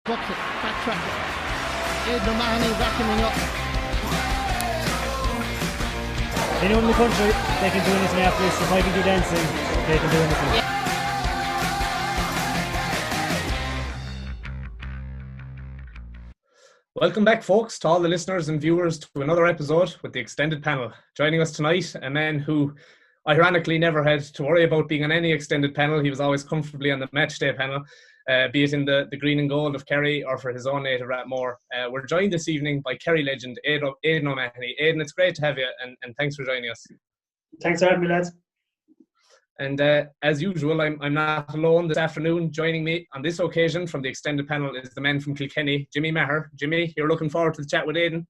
Bucks it, backtrack it. Aidan and Mahony vacuuming up. Anyone in the country, they can do anything after this. If I can do dancing, they can do anything. Yeah. Welcome back, folks, to all the listeners and viewers to another episode with the extended panel. Joining us tonight, a man who ironically never had to worry about being on any extended panel. He was always comfortably on the matchday panel, be it in the green and gold of Kerry or for his own native Rathmore. We're joined this evening by Kerry legend Aidan Mahony. Aidan, it's great to have you, and thanks for joining us. Thanks for having me, lads. And as usual, I'm not alone this afternoon. Joining me on this occasion from the extended panel is the man from Kilkenny, Jimmy Maher. Jimmy, you're looking forward to the chat with Aidan?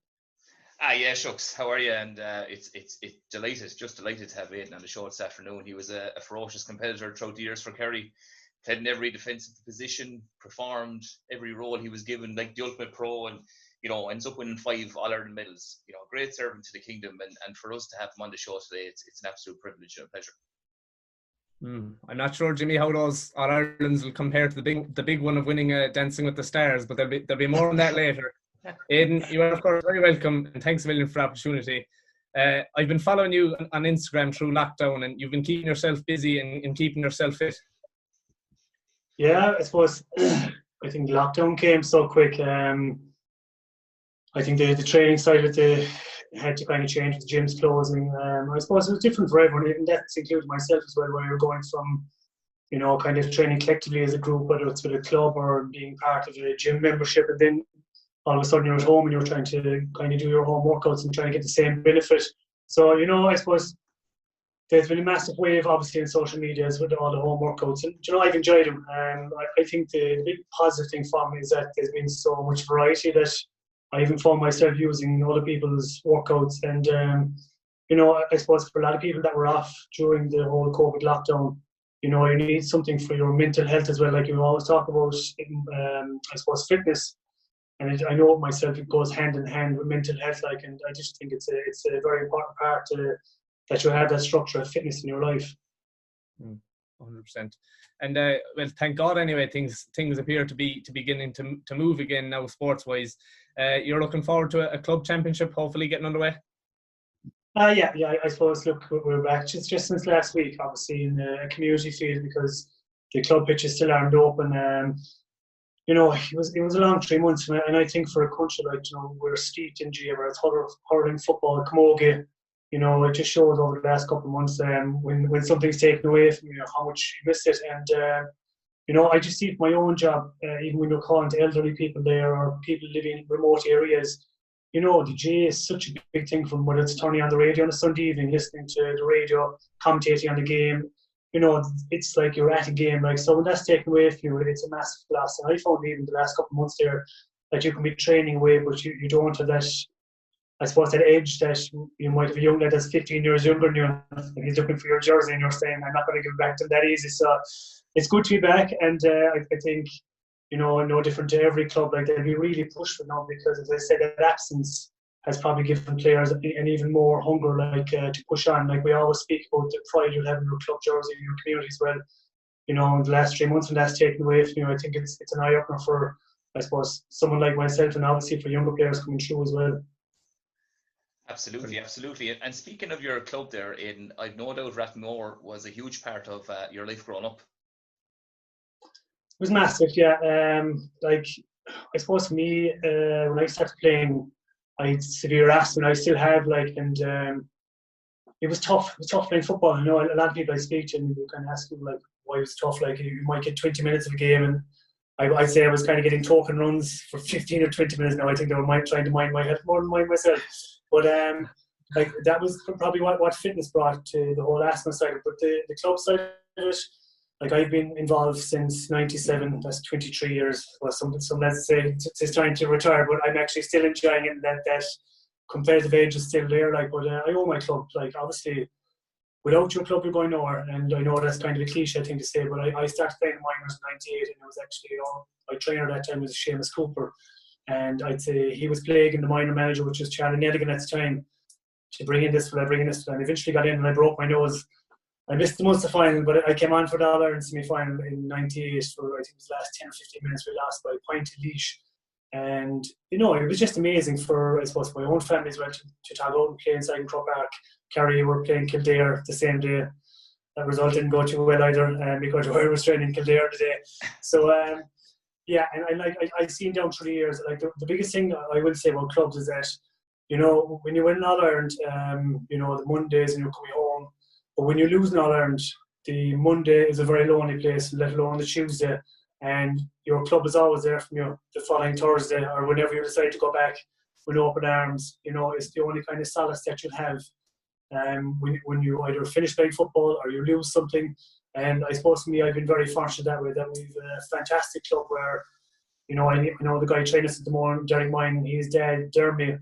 Yeah, shucks. How are you? And it's delighted to have Aidan on the show this afternoon. He was a ferocious competitor throughout the years for Kerry. Played in every defensive position, performed every role he was given, like the ultimate pro, and ends up winning 5 All-Ireland medals. Great servant to the kingdom, and for us to have him on the show today, it's an absolute privilege and a pleasure. I'm not sure, Jimmy, how those All-Irelands will compare to the big one of winning Dancing with the Stars, but there'll be more on that later. Aidan, you are of course very welcome, and thanks a million for the opportunity. I've been following you on Instagram through lockdown, and you've been keeping yourself busy and keeping yourself fit. Yeah, I suppose I think lockdown came so quick. I think the training side of it had to kind of change with the gyms closing. I suppose it was different for everyone, even that's including myself as well, where you're going from, kind of training collectively as a group, whether it's with a club or being part of a gym membership, and then all of a sudden you're at home and you're trying to kind of do your home workouts and trying to get the same benefit. So, I suppose there's been a massive wave, obviously, in social media with all the home workouts. And, I've enjoyed them. I think the big positive thing for me is that there's been so much variety that I even found myself using other people's workouts. And, I suppose for a lot of people that were off during the whole COVID lockdown, you need something for your mental health as well. Like you always talk about, I suppose, fitness. And I know myself, it goes hand in hand with mental health. And I just think it's a very important part that you have that structure of fitness in your life. 100%. And well, thank God anyway, things appear to be beginning to move again now, sports wise. You're looking forward to a club championship hopefully getting underway? Yeah, I suppose, look, we're back just since last week, obviously, in a community field, because the club pitches still aren't open. It was a long 3 months, and I think for a country like, we're steeped in GAA, where it's hurling, football, camogie, it just shows over the last couple of months when something's taken away from you, how much you miss it. And, I just see it my own job, even when you're calling to elderly people there or people living in remote areas, the GAA is such a big thing from whether it's turning on the radio on a Sunday evening, listening to the radio, commentating on the game. It's like you're at a game. So when that's taken away from you, it's a massive loss. And I found even the last couple of months there that you can be training away, but you don't have that, I suppose, that edge that you might have a young lad that's 15 years younger than you, and he's looking for your jersey and you're saying, I'm not going to give it back to him that easy. So it's good to be back, and I think, no different to every club, they'll be really pushed for now, because as I said, that absence has probably given players an even more hunger to push on. We always speak about the pride you'll have in your club jersey in your community as well. In the last 3 months when that's taken away from you, I think it's an eye-opener for, I suppose, someone like myself, and obviously for younger players coming through as well. Absolutely. And speaking of your club there, Aidan, I've no doubt Rathmore was a huge part of your life growing up. It was massive, yeah. I suppose for me, when I started playing, I had severe asthma, and I still have, and it was tough. It was tough playing football. A lot of people I speak to, and you can ask them, why it was tough. You might get 20 minutes of a game, and I'd say I was kind of getting token runs for 15 or 20 minutes now. I think they were trying to mind my health more than mind myself. But that was probably what fitness brought to the whole asthma side. But the club side of it, I've been involved since '97. That's 23 years. Well, some lads say it's time to retire, but I'm actually still enjoying it. And that competitive edge is still there. But I owe my club. Obviously, without your club, you're going nowhere. And I know that's kind of a cliche thing to say, but I started playing minors in '98, and it was actually my trainer at that time was Seamus Cooper. And I'd say he was plaguing the minor manager, which was Charlie Nedigan at the time, to bring in this fella. And eventually got in, and I broke my nose. I missed the Munster final, but I came on for the All-Ireland semi-final in '98 for, I think it was the last 10 or 15 minutes. We lost by a point to Laois. And, it was just amazing for, I suppose, my own family as well to talk out and play inside in Croke Park. Kerry were playing Kildare the same day. That result didn't go too well either because I was training in Kildare today. So, and I've seen down through the years, like the biggest thing I will say about clubs is that, when you win an All-Ireland, the Mondays and you're coming home, but when you lose an All-Ireland, the Monday is a very lonely place, let alone the Tuesday, and your club is always there from you the following Thursday or whenever you decide to go back with open arms. It's the only kind of solace that you'll have when you either finish playing football or you lose something. And I suppose for me, I've been very fortunate that way, that we've a fantastic club where, I know the guy training us at the moment, Derek Mine, his dad, Dermy,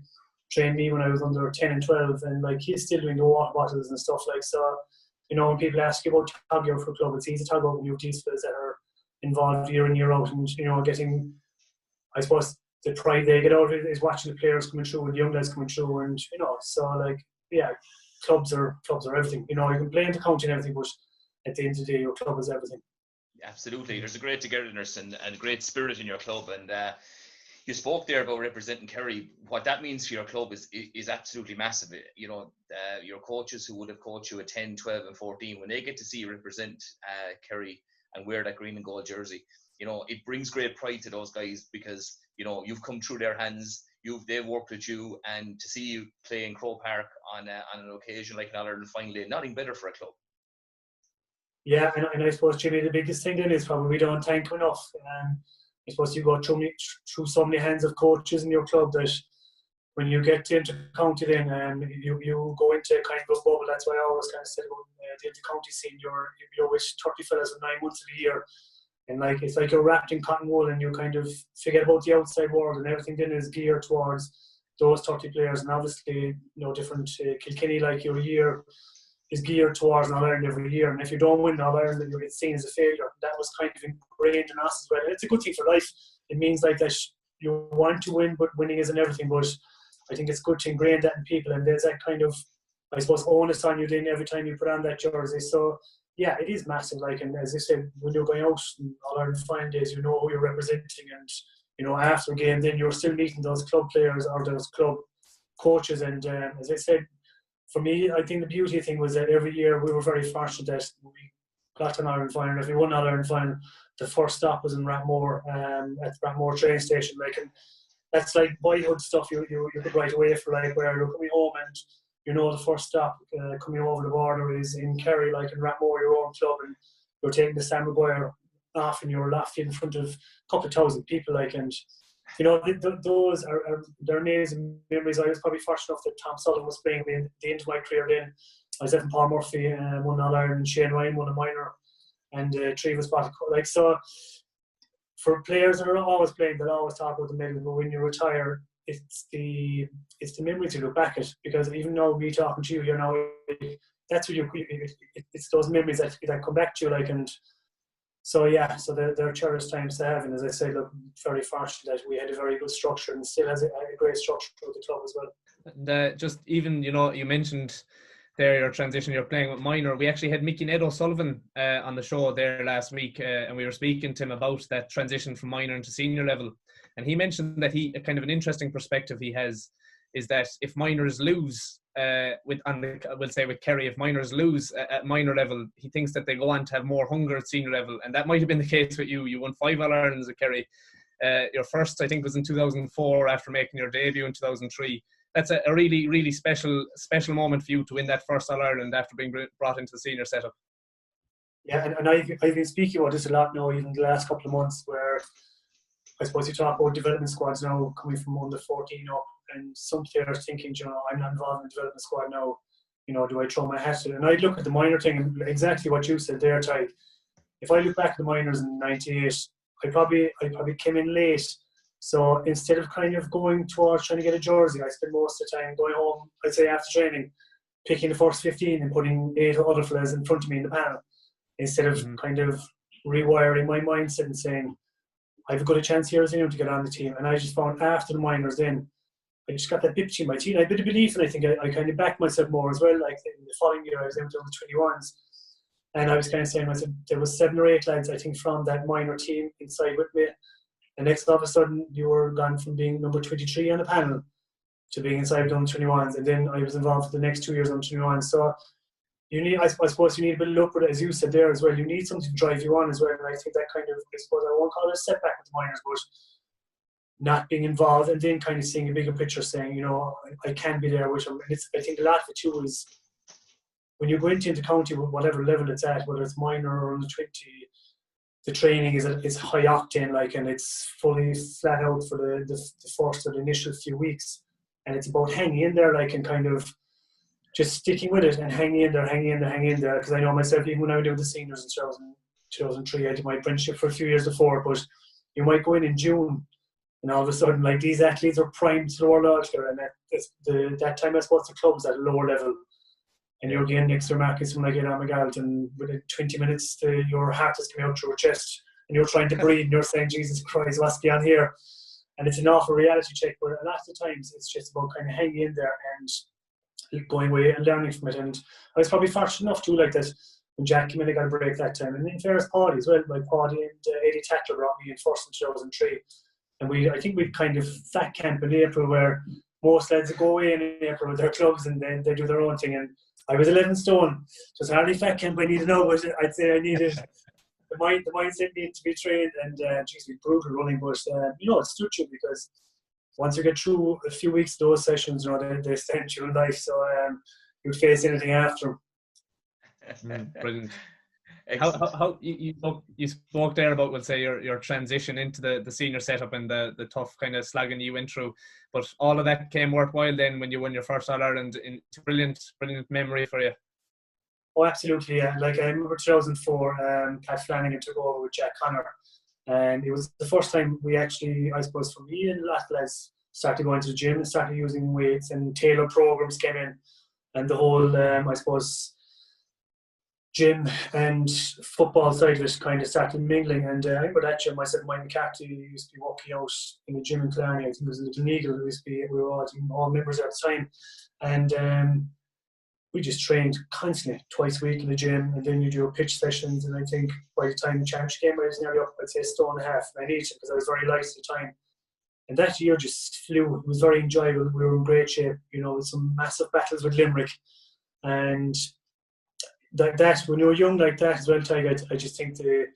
trained me when I was under 10 and 12, and like he's still doing the water bottles and stuff like so. When people ask you about tag out for a club, it's easy to tag out when you have these fellas that are involved year in year out, and getting, I suppose, the pride they get out of it is watching the players coming through and the young guys coming through, and so like clubs are everything. You can play into county and everything, but at the end of the day, your club is everything. Absolutely, there's a great togetherness and great spirit in your club, and you spoke there about representing Kerry. What that means for your club is absolutely massive. Your coaches who would have coached you at 10, 12 and 14, when they get to see you represent Kerry and wear that green and gold jersey, it brings great pride to those guys because, you've come through their hands, they've worked with you, and to see you play in Croke Park on an occasion like an All-Ireland final day, nothing better for a club. Yeah, and I suppose, Jimmy, the biggest thing then is probably we don't thank them enough. I suppose you go through so many hands of coaches in your club that when you get into county then you go into kind of a bubble. That's why I always kind of said about the inter-county scene, you're with 30 fellas for 9 months of the year, and like it's like you're wrapped in cotton wool and you kind of forget about the outside world, and everything then is geared towards those 30 players. And obviously different Kilkenny, like your year is geared towards an All-Ireland every year, and if you don't win All-Ireland, then you get seen as a failure. That was kind of ingrained in us as well. And it's a good thing for life. It means like that you want to win, but winning isn't everything. But I think it's good to ingrain that in people, and there's that kind of, I suppose, onus on you then every time you put on that jersey. So yeah, it is massive. Like, and as I said, when you're going out on All-Ireland final days, you know who you're representing, and after a game, then you're still meeting those club players or those club coaches. And as I said, for me, I think the beauty thing was that every year we were very fortunate that we got an Ireland final. If we won an Ireland final, the first stop was in Rathmore, at the Rathmore train station. Like, and that's like boyhood stuff you could write away for, like where you're coming home and the first stop coming over the border is in Kerry, like in Rathmore, your own club, and you're taking the Sam Maguire off and you're laughing in front of a couple of thousand people, like, and those are they're amazing memories. I was probably fortunate enough that Tom Sullivan was playing me at the end of my career then. I was having Paul Murphy, won All-Ireland, and Shane Ryan won a minor, and Trevis bought like, so for players that are always playing, they'll always talk about the medal, but when you retire, it's the memories you look back at, because even though me talking to you, that's what it's those memories that come back to you, like, and so yeah, so they're cherished times to have. And as I say, look, very fortunate that we had a very good structure, and still has a great structure with the club as well. And just even, you mentioned there your transition, you're playing with minor. We actually had Mickey Ned O'Sullivan on the show there last week, and we were speaking to him about that transition from minor into senior level. And he mentioned that he, kind of an interesting perspective he has, is that if minors lose, with Kerry, if minors lose at minor level, he thinks that they go on to have more hunger at senior level. And that might have been the case with you. You won 5 All-Irelands at Kerry. Your first, I think, was in 2004 after making your debut in 2003. That's a really, really special moment for you to win that first All-Ireland after being brought into the senior setup. Yeah, and I've been speaking about this a lot now, even the last couple of months, where I suppose you talk about development squads now coming from under 14 up, and some players thinking, I'm not involved in the development squad now, do I throw my hat in? And I look at the minor thing, and exactly what you said there, Ty. If I look back at the minors in '98, I probably came in late. So instead of kind of going towards trying to get a jersey, I spent most of the time going home, I'd say after training, picking the first 15 and putting 8 other fellas in front of me in the panel, instead of kind of rewiring my mindset and saying, I have a good chance here to get on the team. And I just found after the minors then, I just got that bit between my teeth. I had a bit of belief, and I think I kind of backed myself more as well. Like in the following year, I was able to do the 21s. And I was kind of saying, I said, there was 7 or 8 lads, I think, from that minor team inside with me. And next, all of a sudden, you were gone from being number 23 on the panel to being inside with under 21s. And then I was involved for the next 2 years on 21s. So you need, I suppose you need a bit of luck with it, as you said there as well. You need something to drive you on as well. And I think that kind of, I suppose, I won't call it a setback with the minors, but not being involved and then kind of seeing a bigger picture, saying, you know, I can be there with them. And I think a lot of it too is when you go into county, whatever level it's at, whether it's minor or under 20, the training is high octane, like, and it's fully flat out for the first or the initial few weeks. And it's about hanging in there, like, and kind of just sticking with it and hanging in there. Because I know myself, even when I was doing the seniors in 2003, I did my apprenticeship for a few years before, but you might go in June and all of a sudden, like, these athletes are primed to the world altogether, and that time I suppose the club's at a lower level. And you're getting next to Marcus from like Aidan and Gaelic, and within 20 minutes your heart is coming out through your chest and you're trying to breathe and you're saying, Jesus Christ, what's going on here? And it's an awful reality check, but a lot of the times it's just about kind of hanging in there and going away and learning from it. And I was probably fortunate enough too, like that when Jack came in, I got a break that time. And in fairness, Paddy as well, like Paddy and Eddie Tackler brought me in first in 2003. And I think we'd kind of fat camp in April where most lads go away in April with their clubs and then they do their own thing. And I was 11 stone, so it's hardly fat camp I needed now, but I'd say I needed the mindset needed to be trained, and geez, we brutal running, but you know, it suits you because once you get through a few weeks of those sessions, you know, they stand you in life, so you'd face anything after. Brilliant. How you spoke there about, we'll say, your transition into the senior setup and the tough kind of slagging you went through, but all of that came worthwhile then when you won your first All-Ireland. It's brilliant memory for you. Oh, absolutely, yeah. Like, I remember 2004, Pat Flanagan took over with Jack Connor, and it was the first time we actually, I suppose, for me and a lot of lads, started going to the gym and started using weights, and tailored programs came in, and the whole, I suppose, gym and football side of it kind of started mingling. And I remember that gym, myself and Mike McCarthy used to be working out in the gym in Killarney. I think it was Little Eagle. We were all members at the time, and we just trained constantly, twice a week in the gym, and then you do pitch sessions. And I think by the time the championship game, I was nearly up, I'd say, 1.5 stone. I needed it because I was very light at the time. And that year just flew. It was very enjoyable. We were in great shape, you know, with some massive battles with Limerick. And that when you're young like that as well, Tiger, I just think the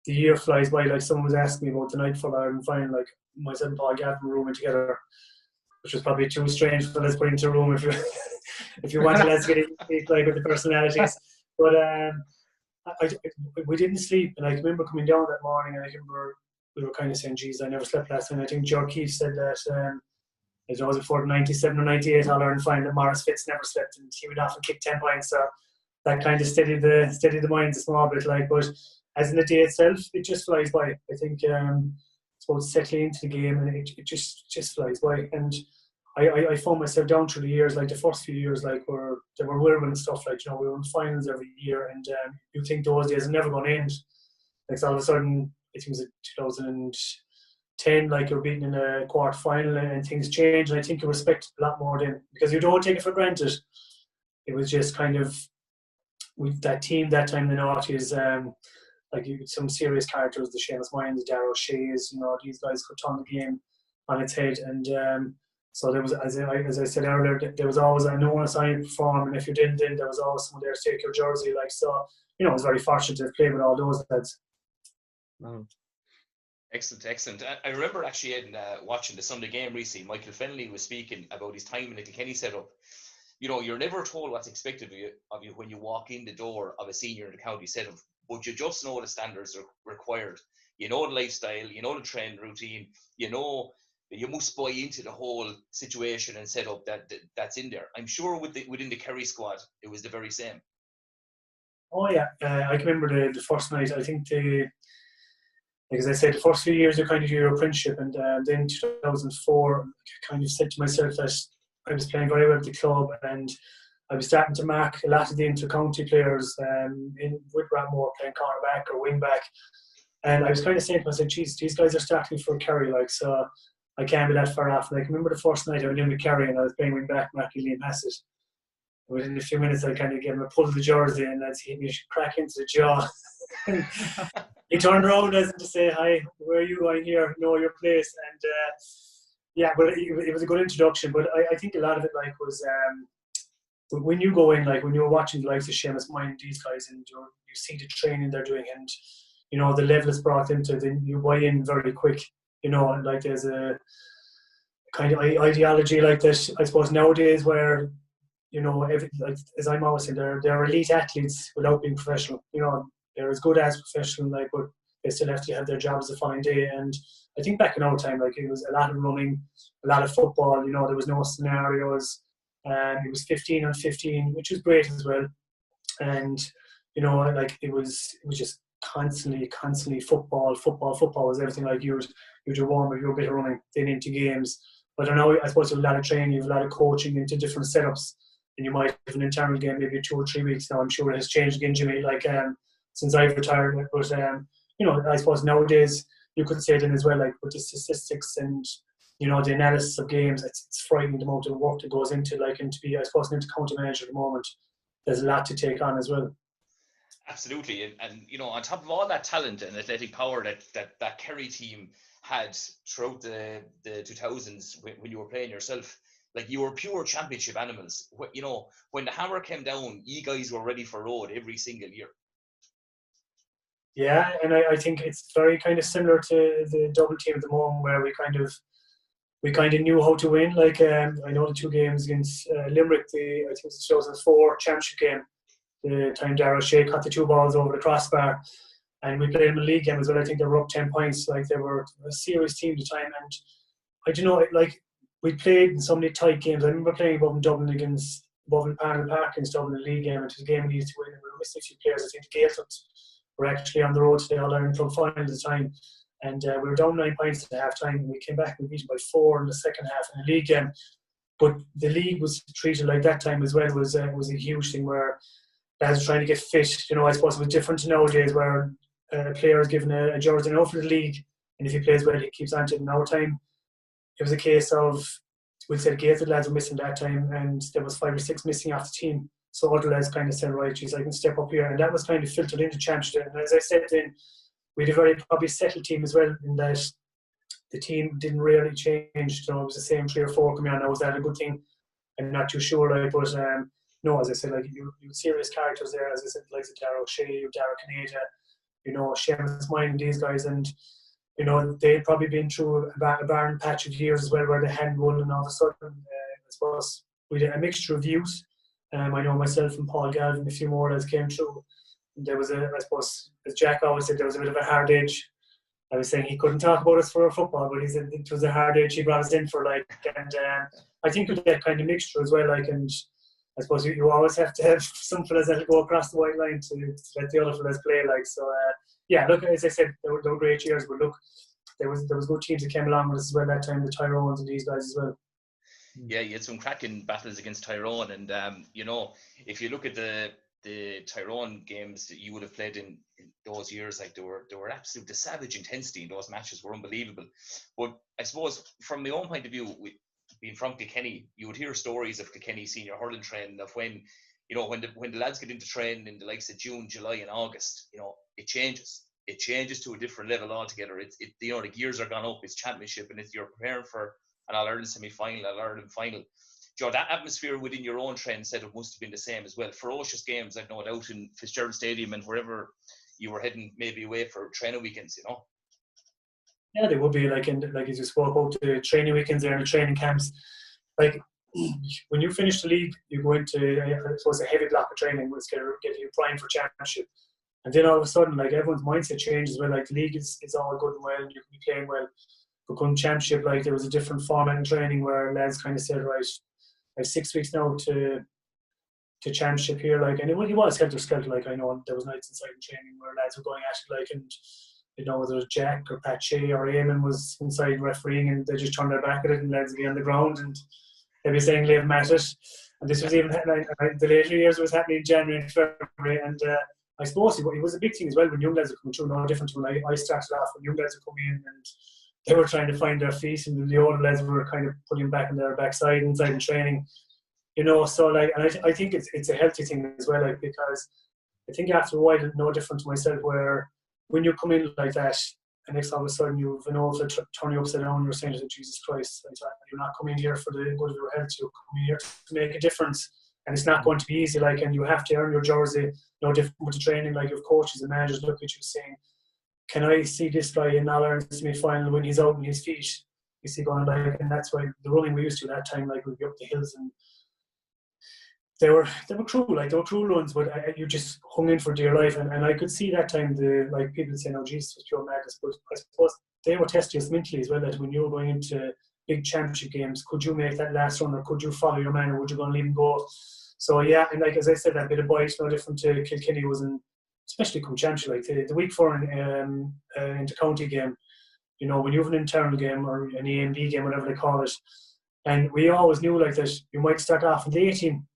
year flies by. Like, someone was asking me about the night for Ireland final, like myself and Paul Gavin rooming together, which was probably too strange for let's put into a room if you want to let's get it like with the personalities. But we didn't sleep, and I remember coming down that morning, and I remember we were kind of saying, geez, I never slept last night. I think Joe Keefe said that it was before the 97 or 98 All-Ireland final that Maurice Fitz never slept, and he would often kick 10 points. So that kind of steadied the minds a small bit, like. But as in the day itself, it just flies by. I think it's about settling into the game, and it just flies by. And I found myself down through the years, like the first few years, like there were women and stuff, like, you know, we were in finals every year, and you think those days are never going to end. Like, so all of a sudden, I think it was 2010, like, you're beaten in a quarter final, and things change, and I think you respect it a lot more then because you don't take it for granted. It was just kind of with that team that time in the noughties, like, some serious characters, the Seamus Moynes, the Darrow Sheas, you know, these guys could turn the game on its head. And so there was, as I said earlier, there was always a no one assigned to perform, and if you didn't, then there was always someone there to take your jersey. Like, so, you know, I was very fortunate to play with all those lads. Wow. Excellent. I remember actually, Aidan, watching the Sunday game recently. Michael Fennelly was speaking about his time in the Kilkenny setup. You know, you're never told what's expected of you when you walk in the door of a senior in the county setup, but you just know the standards are required. You know the lifestyle, you know the training routine, you know that you must buy into the whole situation and setup that's in there. I'm sure within the Kerry squad, it was the very same. Oh yeah, I can remember the first night. I think like, as I said, the first few years you kind of do your apprenticeship, and then 2004, I kind of said to myself that I was playing very well at the club, and I was starting to mark a lot of the inter-county players with Rathmore playing cornerback or wing back, and I was kind of saying to myself, geez, these guys are starting for Kerry, like, so I can't be that far off. And I can remember the first night I went in with Kerry, and I was playing wing back, marking Liam Hassett, within a few minutes I kind of gave him a pull of the jersey, and that's hit me crack into the jaw. He turned around as to say, "Hi, where are you? I'm here. Know your place." And yeah, but it was a good introduction. But I think a lot of it was when you go in, when you're watching the likes of Seamus Mahony, these guys, and you see the training they're doing, and the level it's brought them to, then you buy in very quick. And there's a kind of ideology like this, I suppose, nowadays where as I'm always saying, they're elite athletes without being professional. They're as good as professional, but they still have to have their jobs the following day. And I think back in our time, it was a lot of running, a lot of football. There was no scenarios. It was 15 on 15, which was great as well. And it was just constantly football was everything. You do warm up, you do a bit of running, then into games. But I suppose you have a lot of training, you have a lot of coaching into different setups, and you might have an internal game maybe 2 or 3 weeks now. I'm sure it has changed again, Jimmy, since I've retired. But I suppose nowadays you could say then as well, with the statistics and the analysis of games, it's frightening the amount of work that goes into and to be, I suppose, an county manager at the moment. There's a lot to take on as well. Absolutely, and on top of all that talent and athletic power that Kerry team had throughout the 2000s when you were playing yourself, you were pure championship animals. When the hammer came down, you guys were ready for road every single year. Yeah, and I think it's very kind of similar to the double team at the moment, where we kind of knew how to win. I know the 2 games against Limerick, I think it was the 2004 championship game, the time Darragh Shea caught the 2 balls over the crossbar, and we played them in the league game as well. I think they were up 10 points. They were a serious team at the time, and I don't know, we played in so many tight games. I remember playing above in Dublin Panel Park against Dublin in the league game, and it was a game we used to win. We were missing a few players. I think the Gaels were actually on the road to the All-Ireland Club final at the time, and we were down 9 points at the half-time, and we came back and we beat them by 4 in the second half in the league game. But the league was treated like that time as well. Was a huge thing where lads were trying to get fit. I suppose it was different to nowadays, where a player is given a jersey now for the league, and if he plays well, he keeps on to it. In our time, it was a case of, we'll say the Gaelic lads were missing that time, and there was 5 or 6 missing off the team. So other lads kind of said, right, geez, I can step up here. And that was kind of filtered into championship. And as I said then, we had a very probably settled team as well, in that the team didn't really change. It was the same 3 or 4 coming on. Now, was that a good thing? I'm not too sure. But no, as I said, you serious characters there. As I said, like Darragh Shea, Darragh Canada, Seamus Mahony, these guys. And they'd probably been through a barren patch of years as well, where they hadn't won, and all of a sudden, I suppose, we had a mixture of views. I know myself and Paul Galvin, a few more lads came through. There was I suppose, as Jack always said, there was a bit of a hard edge. I was saying he couldn't talk about us for football, but he said it was a hard edge he brought us in for, and I think with that kind of mixture as well, and I suppose you always have to have some fellas that'll go across the white line to let the other fellas play, so yeah, look, as I said, there were great years, but look, there was good teams that came along with us as well that time, the Tyrones and these guys as well. Yeah, you had some cracking battles against Tyrone, and if you look at the Tyrone games that you would have played in those years, they were absolute. The savage intensity in those matches were unbelievable. But I suppose from my own point of view, being from Kilkenny, you would hear stories of Kilkenny senior hurling training, of when the lads get into training in the likes of June, July, and August. It changes. It changes to a different level altogether. The gears are gone up. It's championship, and you're preparing for an All-Ireland semi-final, All-Ireland final. That atmosphere within your own training setup must have been the same as well. Ferocious games, I've no doubt, in Fitzgerald Stadium and wherever you were heading, maybe away for training weekends, Yeah, they would be, as you spoke about the training weekends there and the training camps. When you finish the league, you go into, I suppose, a heavy block of training, which get you primed for championship. And then all of a sudden, everyone's mindset changes. Well, the league is all good and well, and you can be playing well. But come championship, there was a different format in training where lads kind of said, right, I have 6 weeks now to championship here, and it was helter-skelter. I know there was nights inside in training where lads were going at it, and whether it was Jack or Pat Shea or Aidan was inside refereeing, and they just turned their back at it, and lads would be on the ground and they'd be saying leave them at it. And this was even happening, the later years was happening in January and February, and I suppose it was a big thing as well when young lads were coming through. No different to when I started off, when young lads were coming in and they were trying to find their feet, and the older lads were kind of putting back on their backside inside in training. So like, and I think it's a healthy thing as well, like, because I think after a while, it's no different to myself, where when you come in like that, and next all of a sudden you've an old turn you upside down, you're saying to Jesus Christ, you're not coming here for the good of your health, you're coming here to make a difference. And it's not going to be easy, like, and you have to earn your jersey, no different with the training, like, your coaches and managers look at you saying, can I see this guy in All-Ireland semi-final when he's out on his feet? You see going like, and that's why the running we used to that time, like, we'd be up the hills, and they were cruel, like, they were cruel runs, but you just hung in for dear life, and I could see that time, like, people saying, oh Jesus, it was pure madness, but I suppose they were testing us mentally as well, that when you were going into big championship games, could you make that last run, or could you follow your man, or would you go and leave him go? So yeah, and like, as I said, that bit of bite, no different to Kilkenny was in, especially come championship, like the week for an inter-county game, when you have an internal game or an A and B game, whatever they call it, and we always knew like that you might start off in the A team,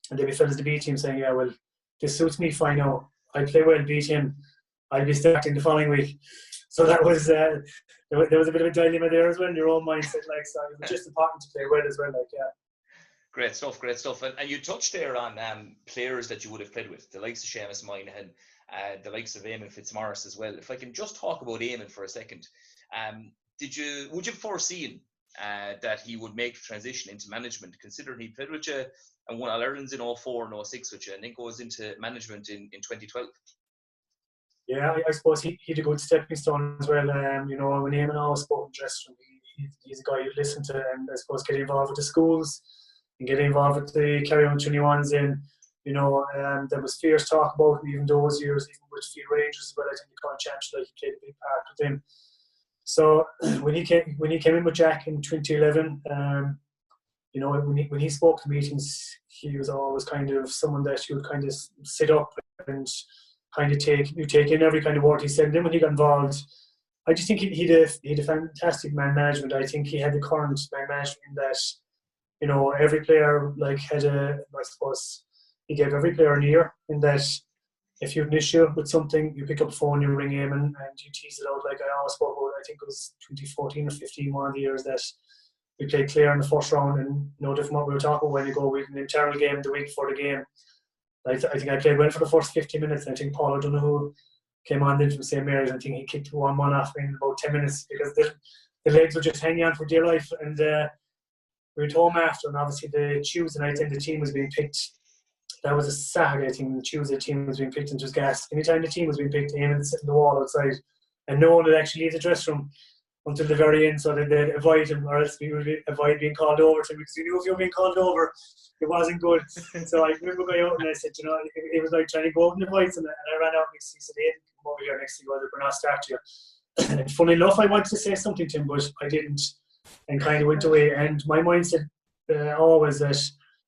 and there'd be fellas the B team saying, yeah, well, this suits me fine now, I play well, beat him, I'll be starting the following week. So that was there was a bit of a dilemma there as well in your own mindset, like, so it was just important to play well as well, like, yeah. Great stuff. And you touched there on players that you would have played with, the likes of Seamus Moynihan, the likes of Eamon Fitzmaurice as well. If I can just talk about Eamon for a second, would you have foreseen that he would make the transition into management, considering he played with you and won All-Irelands in 04 and 06 with you, and then goes into management in 2012? Yeah, I suppose he had a good stepping stone as well. When Eamon always spoke in the dressing room, he's a guy you'd listen to, and I suppose get involved with the schools and get involved with the Kerry on 21s in. There was fierce talk about him even those years, even with Field Rangers as well. I think the current championship, like, he played a big part with him. So when he came in with Jack in 2011, when he spoke to meetings, he was always kind of someone that you would kind of sit up and kind of take in every kind of word he said. And then when he got involved, I just think he had a fantastic man management. I think he had the current man management in that, every player, like, I suppose he gave every player an ear, in that if you have an issue with something, you pick up the phone, you ring him, and you tease it out. Like I always spoke about, I think it was 2014 or 15, one of the years that we played Clare in the first round, and no different what we were talking about when you go with an internal game the week before the game. I think I played well for the first 50 minutes, and I think Paul O'Donoghue came on then from St. Mary's. I think he kicked 1-1 off in about 10 minutes because the legs were just hanging on for dear life. And we went home after, and obviously the Tuesday night then the team was being picked. That was a Saturday thing. The Tuesday team was being picked, and it was gas. Anytime the team was being picked, Aidan would sit on the wall outside, and no one would actually leave the dressing room until the very end, so they'd avoid him, or else we would avoid being called over to him, because you knew if you were being called over, it wasn't good. So I remember going out and I said, it was like trying to go out in the fights, and I ran out next to him. He said, Aidan, come over here next to you, we're not starting you. And funny enough, I wanted to say something to him, but I didn't, and kind of went away. And my mindset always that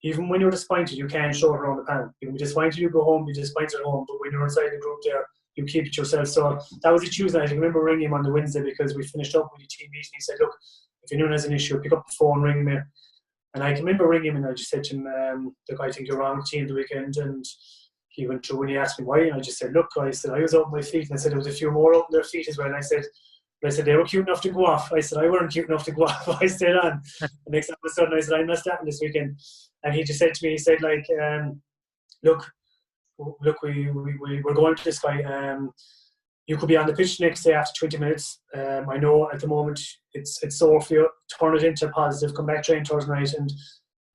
even when you're disappointed, you can't show it around the panel. You can be disappointed, you go home, be disappointed at home, but when you're inside the group there, you keep it yourself. So that was a Tuesday night. I remember ringing him on the Wednesday because we finished up with the team meeting. He said, look, if anyone has an issue, pick up the phone, ring me. And I can remember ringing him, and I just said to him, look, I think you're wrong with the team the weekend. And he went through, when he asked me why, and I just said, look, I said, I was out on my feet. And I said, there was a few more out on their feet as well. And I said, they were cute enough to go off. I said, I weren't cute enough to go off. I stayed on. The next all of a sudden, I said, I'm not starting this weekend. And he just said to me, he said, like, look, we're going to this guy. You could be on the pitch next day after 20 minutes. I know at the moment it's sore for you. Turn it into positive. Come back, train Thursday night,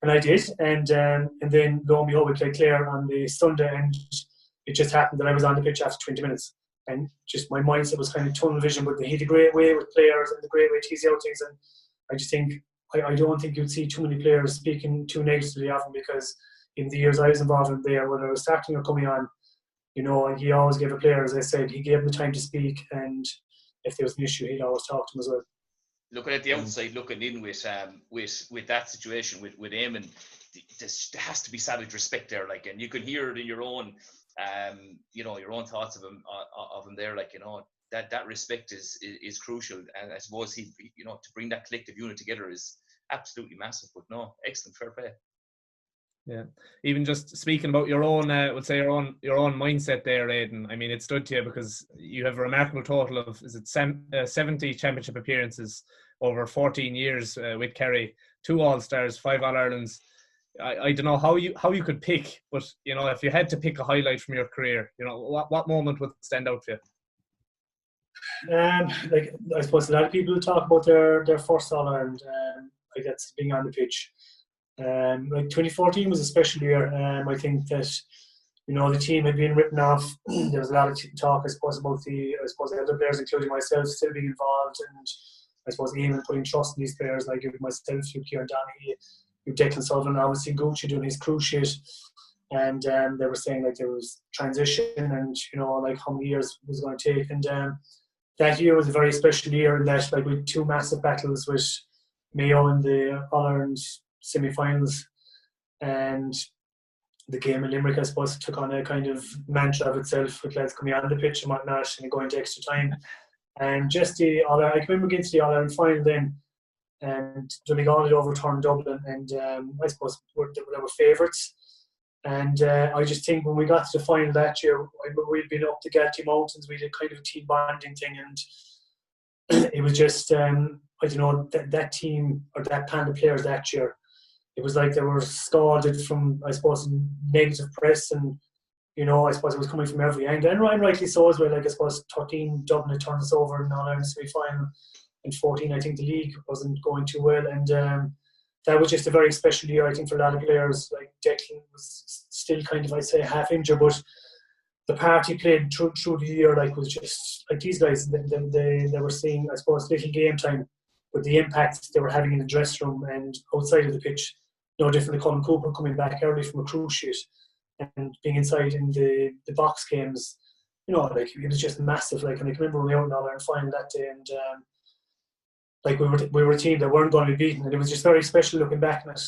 and I did. And then lo and behold, we played Clare on the Sunday, and it just happened that I was on the pitch after 20 minutes. And just my mindset was kind of tunnel vision. But he had a great way with players and a great way to tease out things. And I just think I don't think you'd see too many players speaking too negatively of him, because in the years I was involved in there, whether I was starting or coming on, he always gave a player, as I said, he gave them the time to speak, and if there was an issue, he'd always talk to them as well. Looking at the outside, looking in with that situation with Eamon, there has to be savage respect there, like, and you can hear it in your own, your own thoughts of him there, like, that respect is crucial, and I suppose he to bring that collective unit together is absolutely massive. But no, excellent, fair play. Yeah, even just speaking about your own, would say your own mindset there, Aidan. I mean, it stood to you because you have a remarkable total of 70 championship appearances over 14 years with Kerry, 2 All-Stars, 5 All-Irelands. I don't know how you could pick, but if you had to pick a highlight from your career, what moment would stand out for you? Like I suppose a lot of people talk about their first All-Ireland, like that's being on the pitch. Like 2014 was a special year. I think that the team had been written off. There was a lot of talk, I suppose, about the other players, including myself, still being involved, and I suppose even putting trust in these players, like myself, Kieran Donaghy, Declan Sullivan, obviously Gucci doing his cruise ship, and they were saying like there was transition, and like how many years it was going to take, and that year was a very special year in that like with two massive battles with Mayo in the All-Ireland semi-finals, and the game in Limerick, I suppose, took on a kind of mantra of itself with lads coming on the pitch and whatnot and going to extra time. And just I can remember against the All-Ireland final then, and Donegal had overturned Dublin, and I suppose they were favourites. And I just think when we got to the final that year, we'd been up the Galtee Mountains, we did kind of a team bonding thing, and it was just, I don't know, that team or that panel of players that year, it was like they were scalded from, I suppose, negative press, and I suppose it was coming from every end, and rightly so as well. Like I suppose 13 Dublin had turned us over in All-Ireland semi-final, and 14 I think the league wasn't going too well, and that was just a very special year I think for a lot of players. Like Declan was still kind of, I'd say, half injured, but the part he played through the year like was just like these guys, they were seeing, I suppose, little game time, but the impact they were having in the dressing room and outside of the pitch, no different to Colin Cooper coming back early from a cruise ship and being inside in the box games, like it was just massive. Like, and I can remember we were out in All-Ireland final that day, and like we were a team that weren't going to be beaten, and it was just very special looking back on it.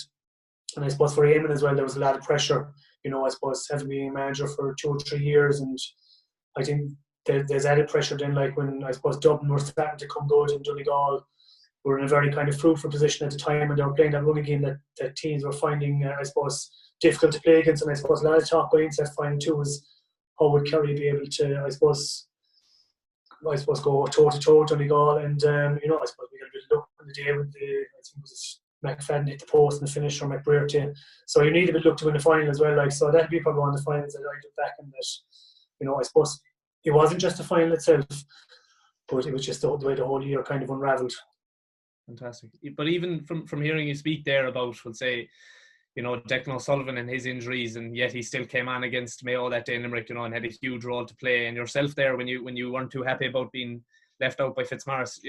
And I suppose for Aidan as well, there was a lot of pressure. I suppose having been a manager for 2 or 3 years, and I think there's added pressure then. Like when I suppose Dublin were starting to come good, and Donegal were in a very kind of fruitful position at the time, and they were playing that running game that teams were finding, I suppose, difficult to play against. And I suppose a lot of talk going into that final too was how would Kerry be able to, I suppose go toe to toe with Donegal, and I suppose we got a bit of luck on the day with I think it was McFadden hit the post in the finish from McBrearty. So you need a bit of luck to win the final as well. Like, so that'd be probably one of the finals that I look back on that. I suppose it wasn't just the final itself, but it was just the way the whole year kind of unravelled. Fantastic. But even from hearing you speak there about, we'll say, Declan O'Sullivan and his injuries, and yet he still came on against Mayo that day in Limerick, and had a huge role to play. And yourself there, when you weren't too happy about being left out by Fitzmaurice,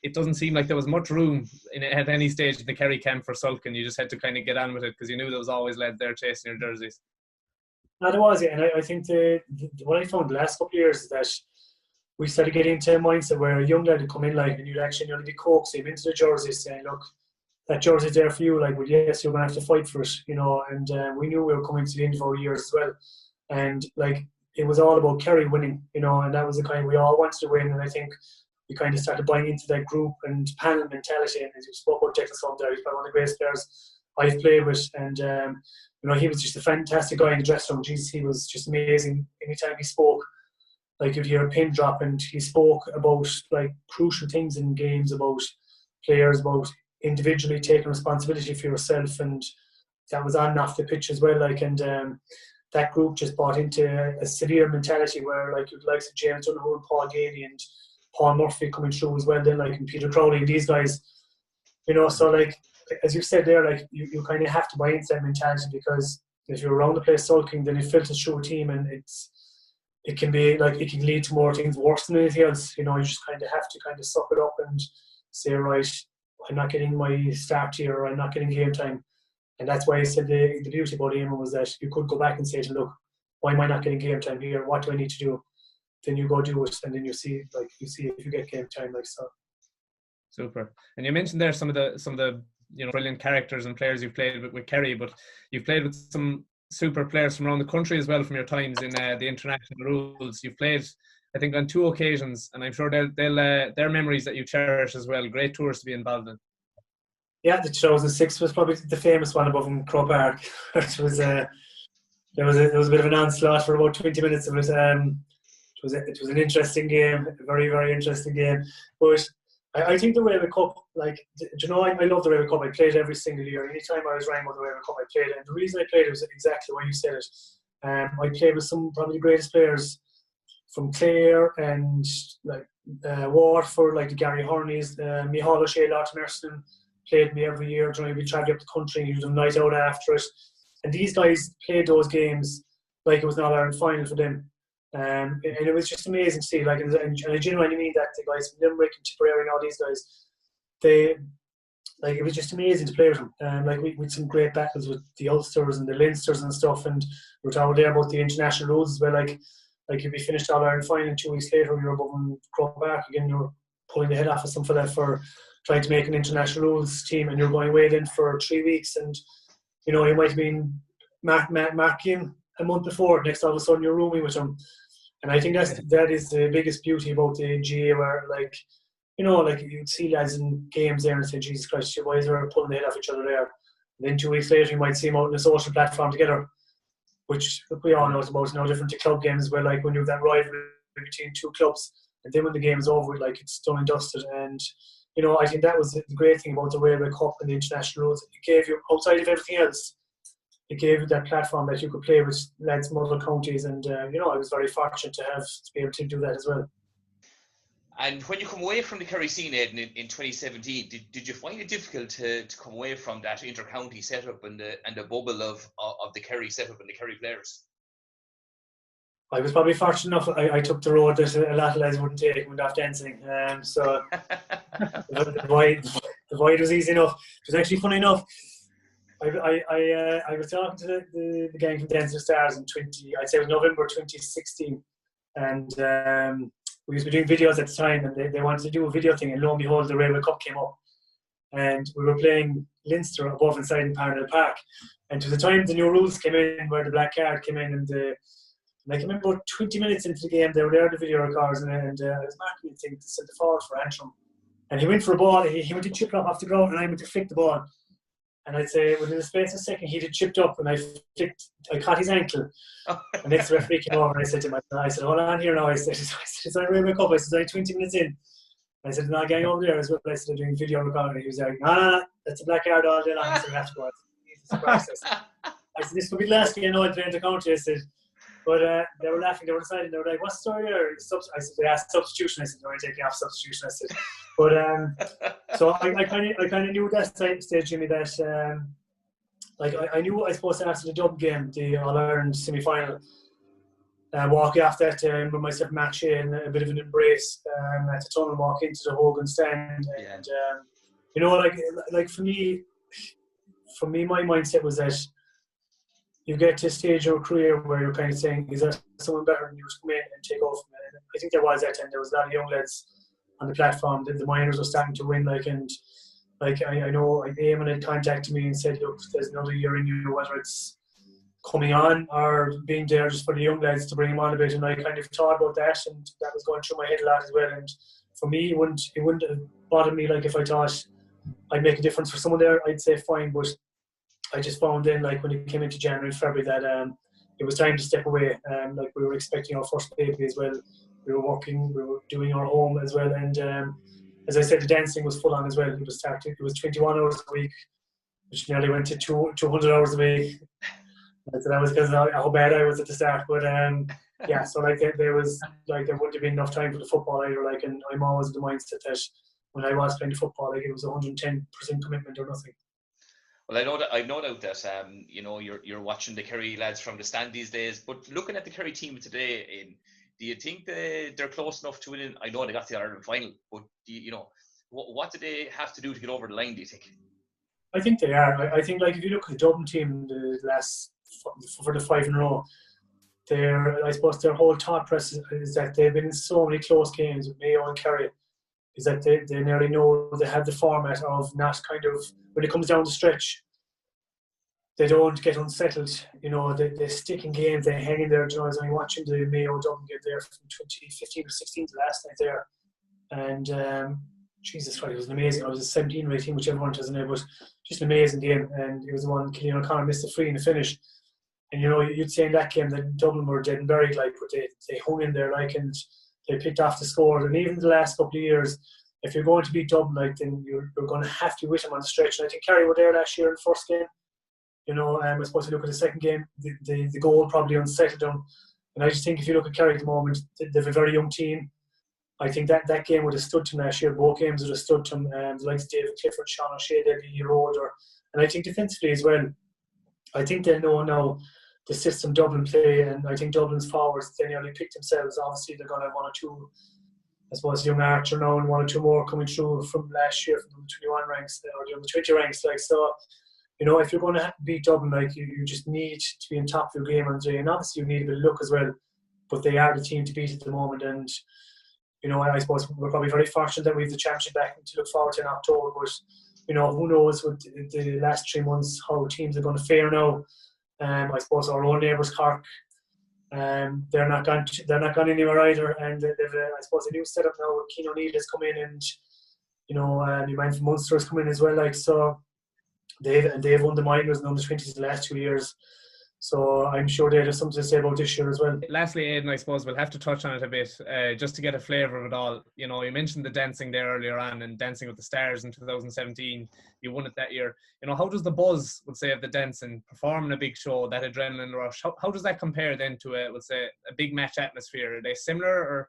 it doesn't seem like there was much room at any stage in the Kerry camp for sulking. You just had to kind of get on with it because you knew there was always lads there chasing your jerseys. No, there was, yeah. And I think what I found the last couple of years is that we started getting into a mindset where a young lad would come in, like, and you'd actually only be coaxing him into the jersey, saying, look, that jersey's there for you, like, well, yes, you're going to have to fight for it, and we knew we were coming to the end of our years as well. And, like, it was all about Kerry winning, and that was the kind we all wanted to win. And I think we kind of started buying into that group and panel mentality. And as you spoke about Declan Sullivan there, he's probably one of the greatest players I've played with. And, he was just a fantastic guy in the dressing room. Jesus, he was just amazing. Anytime he spoke, like, you'd hear a pin drop, and he spoke about, like, crucial things in games, about players, about individually taking responsibility for yourself, and that was on and off the pitch as well. Like, and that group just bought into a severe mentality where, like, you'd like James Donoghue and Paul Gainey and Paul Murphy coming through as well, then, like, and Peter Crowley and these guys, so, like, as you said there, like, you kind of have to buy into that mentality, because if you're around the place sulking, then it filters through a team, and it can be, like, it can lead to more things worse than anything else. You just kind of have to kind of suck it up and say, right, I'm not getting my start here, or I'm not getting game time. And that's why I said the beauty about Aidan was that you could go back and say to him, look, why am I not getting game time here? What do I need to do? Then you go do it, and then you see if you get game time, like so. Super. And you mentioned there some of the brilliant characters and players you've played with Kerry, but you've played with some super players from around the country as well, from your times in the international rules. You've played, I think, on 2 occasions, and I'm sure they're memories that you cherish as well. Great tours to be involved in. Yeah, the 2006 was probably the famous one above in Crow Park. It was there was a bit of an onslaught for about 20 minutes of it. It was an interesting game, a very, very interesting game. But I think the Railway Cup, like, do you know, I love the Railway Cup. I played every single year. Anytime I was rang about the Railway Cup, I played it. And the reason I played it was exactly why you said it. I played with some probably the greatest players from Clare and like Waterford, like the Gary Horneys, Mahony, Shea Lawton Erston played me every year. You know, we'd travel up the country and you'd have a night out after it. And these guys played those games like it was an All-Ireland final for them. And it was just amazing to see. Like, and I genuinely mean that, the guys from Limerick and Tipperary and all these guys, it was just amazing to play with them. Like we had some great battles with the Ulsters and the Leinsters and stuff. And we were talking there about the international rules as well. Like you'd be finished All-Ireland final, and 2 weeks later you're above in Croke Park again. You're pulling the head off of some fella for trying to make an international rules team, and you're going away then for 3 weeks. And you know, you might have been marking a month before. Next, all of a sudden, you're rooming with them. And I think that is the biggest beauty about the GAA, where, like, you know, like you'd see lads in games there and say, Jesus Christ, why is there pulling the head off each other there? And then 2 weeks later, you might see them out on a social platform together, which we all know about. It's no different to club games, where, like, when you have that rivalry between two clubs, and then when the game is over, like, it's done and dusted. And, you know, I think that was the great thing about the Railway Cup and the international rules. It gave you, outside of everything else, it gave you that platform that you could play with lads from other counties. And, you know, I was very fortunate to be able to do that as well. And when you come away from the Kerry scene, Aidan, in 2017, did you find it difficult to come away from that inter-county setup and the bubble of the Kerry setup and the Kerry players? I was probably fortunate enough. I took the road that a lot of lads wouldn't take, went off dancing. So the void was easy enough. It was actually funny enough. I was talking to the gang from Dancing Stars in I'd say it was November 2016, and we used to be doing videos at the time, and they wanted to do a video thing, and lo and behold, the Railway Cup came up, and we were playing Leinster above inside in Parnell Park, and to the time the new rules came in, where the black card came in, and I can remember about 20 minutes into the game, they were there, the video recorders, and I was marking the thing to set the forward for Antrim, and he went for a ball, he went to chip it up off the ground, and I went to flick the ball. And I'd say within the space of a second, he'd chipped up, and I caught his ankle. And next referee came over, and I said to him, I said, hold on here now. I said, it's on Railway Cup. I said, I'm 20 minutes in. I said, no, gang over there as well. I said, I'm doing video recording. He was like, no, that's a black card all day long. I said, I have to go. I said, this could be the last game I know I'd play in the county. I said, but they were laughing, they were deciding, they were like, what's the story there? I said, they asked substitution. I said, no, I'm taking off substitution. I said, but so I kind of knew at that stage, Jimmy, that I knew, I suppose, after the Dublin game, the All-Ireland semi-final, walk off that with myself and Matt Shea, and a bit of an embrace at the tunnel, walk into the Hogan stand, and you know, like for me, my mindset was that you get to a stage of your career where you're kind of saying, is there someone better than you to come in and take off? And I think there was that time. There was a lot of young lads on the platform. The minors were starting to win, and I know Aidan had contacted me and said, look, there's another year in you, whether it's coming on or being there just for the young lads to bring them on a bit. And I kind of thought about that, and that was going through my head a lot as well. And for me, it wouldn't have bothered me, like, if I thought I'd make a difference for someone there, I'd say fine. But I just found then, like, when it came into January, February, that it was time to step away. Like, we were expecting our first baby as well. We were working, we were doing our home as well. And as I said, the dancing was full on as well. It was 21 hours a week, which nearly went to 200 hours a week. So that was because of how bad I was at the start. But yeah, so like there wouldn't have been enough time for the football either. Like, and I'm always in the mindset that when I was playing football, like, it was 110% commitment or nothing. Well, I've no doubt that you know, you're watching the Kerry lads from the stand these days. But looking at the Kerry team today, do you think they're close enough to winning? I know they got the Ireland final, but what do they have to do to get over the line, do you think? I think they are. I think, like, if you look at the Dublin team, the last for the 5 in a row, I suppose their whole thought process is that they've been in so many close games with Mayo and Kerry, is that they nearly know they have the format of not kind of, when it comes down the stretch, they don't get unsettled. You know, they stick in games, they hang in there. You know, I was only watching the Mayo Dublin game there from 2015 or 16 to last night there, and Jesus Christ, it was amazing. I was a 17 or 18, whichever one it was in there, but just an amazing game. And it was the one Killian O'Connor missed the free in the finish. And you know, you'd say in that game that Dublin were dead and buried, like, but they hung in there, like, and they picked off the score. And even the last couple of years, if you're going to beat Dublin, like, then you're going to have to with them on the stretch. And I think Kerry were there last year in the first game. I suppose you look at the second game, the goal probably unsettled them. And I just think if you look at Kerry at the moment, they have a very young team. I think that game would have stood to them last year. Both games would have stood to them. The likes of David Clifford, Sean O'Shea, they're a year older. And I think defensively as well, I think they know now the system Dublin play, and I think Dublin's forwards, they nearly picked themselves. Obviously, they're going to have one or two, I suppose, young Archer now and one or two more coming through from last year from the 21 ranks or the 20 ranks. Like, so, if you're going to beat Dublin, like, you just need to be on top of your game on day. And obviously, you need a bit of luck as well. But they are the team to beat at the moment. And, I suppose we're probably very fortunate that we have the championship back to look forward to in October. But, who knows with the last 3 months how teams are going to fare now. I suppose our own neighbours, Cork, they're not gone anywhere either. And they've, I suppose, a new setup now with Keane O'Neill has come in, and your man from Munster has come in as well. Like, so they've won the minors and under 20s the last 2 years. So I'm sure they have something to say about this year as well. Lastly, Aidan, I suppose we'll have to touch on it a bit, just to get a flavour of it all. You mentioned the dancing there earlier on, and Dancing with the Stars in 2017. You won it that year. How does the buzz, would say, of the dancing, performing a big show, that adrenaline rush, how does that compare then to a big match atmosphere? Are they similar, or?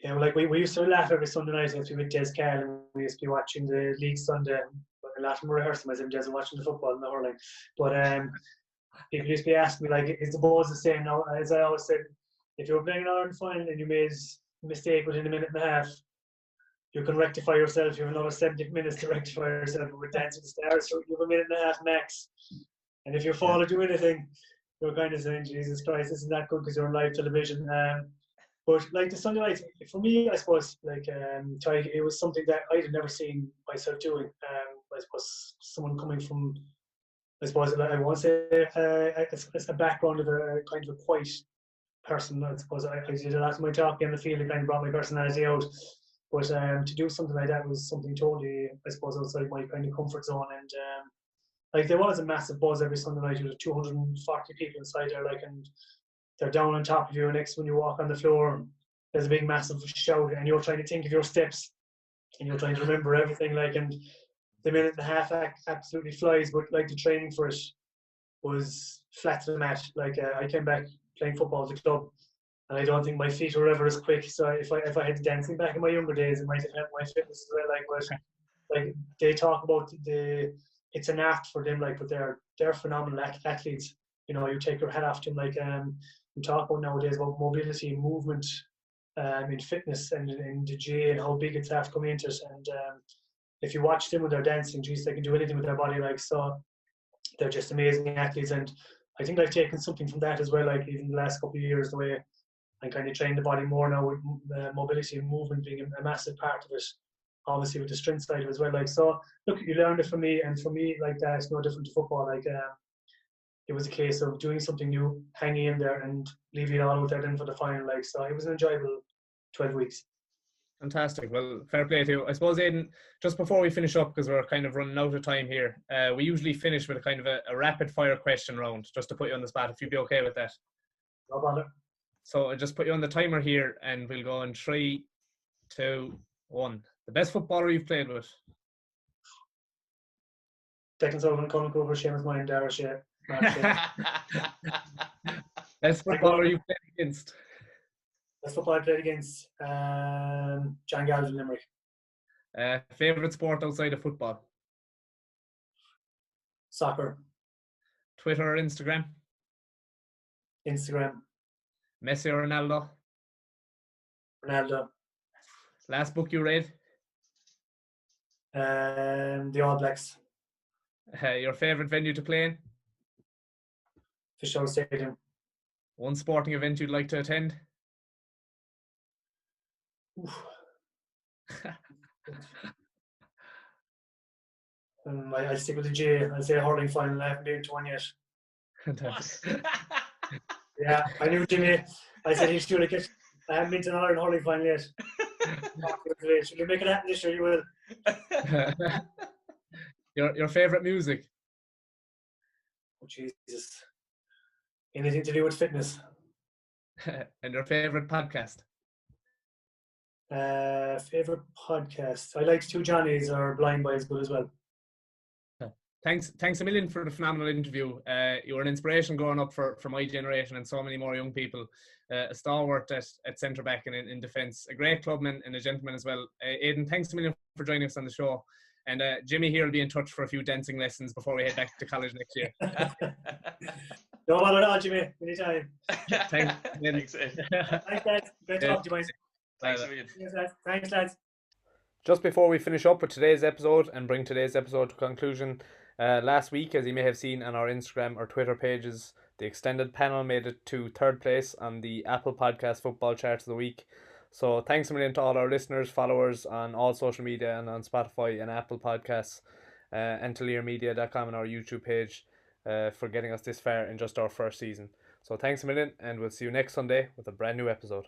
Yeah, well, like we used to laugh every Sunday night after we went to Des Carl, and we used to be watching the league Sunday. A lot of them rehearsing myself, Des, and watching the football and the hurling. But people used to be asking me, like, is the buzz the same now? As I always said, if you're playing an Ireland final and you made a mistake within a minute and a half, you can rectify yourself. You have another 70 minutes to rectify yourself. With Dancing with the Stars, so you have a minute and a half max. And if you fall or do anything, you're kind of saying, Jesus Christ, this is not good because you're on live television. But like the Sunday night, for me, I suppose, like, it was something that I had never seen myself doing. I suppose someone coming from, I suppose, I want to say a background of a kind of a quiet person. I suppose I did a lot of my talking on the field and kind of brought my personality out. But to do something like that was something totally, I suppose, outside my kind of comfort zone. And like, there was a massive buzz every Sunday night. There were 240 people inside there, like, and they're down on top of you. Next, when you walk on the floor, there's a big massive shout, and you're trying to think of your steps, and you're trying to remember everything. Like, and the minute and a half absolutely flies, but like the training for it was flat to the mat. Like, I came back playing football at the club, and I don't think my feet were ever as quick. So if I had dancing back in my younger days, it might have helped my fitness as well. Like, but like, they talk about it's an art for them. Like, but they're phenomenal athletes. You take your hat off to them. Like, we talk about nowadays about mobility and movement, in fitness and in the GAA and how big it's have come into it. And if you watch them when they're dancing, geez, they can do anything with their body. Like, so they're just amazing athletes. And I think I've taken something from that as well. Like, even the last couple of years, the way I kind of train the body more now, with mobility and movement being a massive part of it. Obviously with the strength side of it as well. Like, so look, you learned it from me, and for me, like, that it's no different to football. Like, it was a case of doing something new, hanging in there, and leaving it all out there then for the final. Like, so it was an enjoyable 12 weeks. Fantastic. Well, fair play to you. I suppose, Aidan, just before we finish up, because we're kind of running out of time here, we usually finish with a kind of a rapid fire question round, just to put you on the spot, if you'd be okay with that. No bother. So I'll just put you on the timer here, and we'll go in 3, 2, 1. The best footballer you've played with? Declan Sullivan, Colin Cooper, Seamus Moyne, Dara Shea. Best footballer you've played against? Best footballer I played against? John Galvin, Limerick. Favourite sport outside of football? Soccer. Twitter or Instagram? Instagram. Messi or Ronaldo? Ronaldo. Last book you read? The All Blacks. Your favourite venue to play in? Fishtown Stadium. One sporting event you'd like to attend? I'll stick with the J. I'll say a hurling final. I haven't been to one yet. Yeah, I knew Jimmy. I said he's doing it. I haven't been to an Ireland hurling final yet. Should you make it happen this year? You will. Your favourite music? Oh, Jesus. Anything to do with fitness. And your favourite podcast? Favorite podcast? I liked Two Johnnies or Blind Boys good as well. Thanks a million for the phenomenal interview. You were an inspiration growing up for my generation and so many more young people. A stalwart at centre back and in defence. A great clubman and a gentleman as well. Aidan, thanks a million for joining us on the show. And Jimmy here will be in touch for a few dancing lessons before we head back to college next year. No bother at all, Jimmy. Anytime. Thanks. Thanks, Thanks, lads. Great talking to you, boys. Thanks a million. Thanks, lads. Just before we finish up with today's episode and bring today's episode to conclusion, last week, as you may have seen on our Instagram or Twitter pages, the extended panel made it to third place on the Apple Podcast Football Charts of the Week. So thanks a million to all our listeners, followers on all social media and on Spotify and Apple Podcasts, and to learmedia.com and our YouTube page for getting us this far in just our first season. So thanks a million, and we'll see you next Sunday with a brand new episode.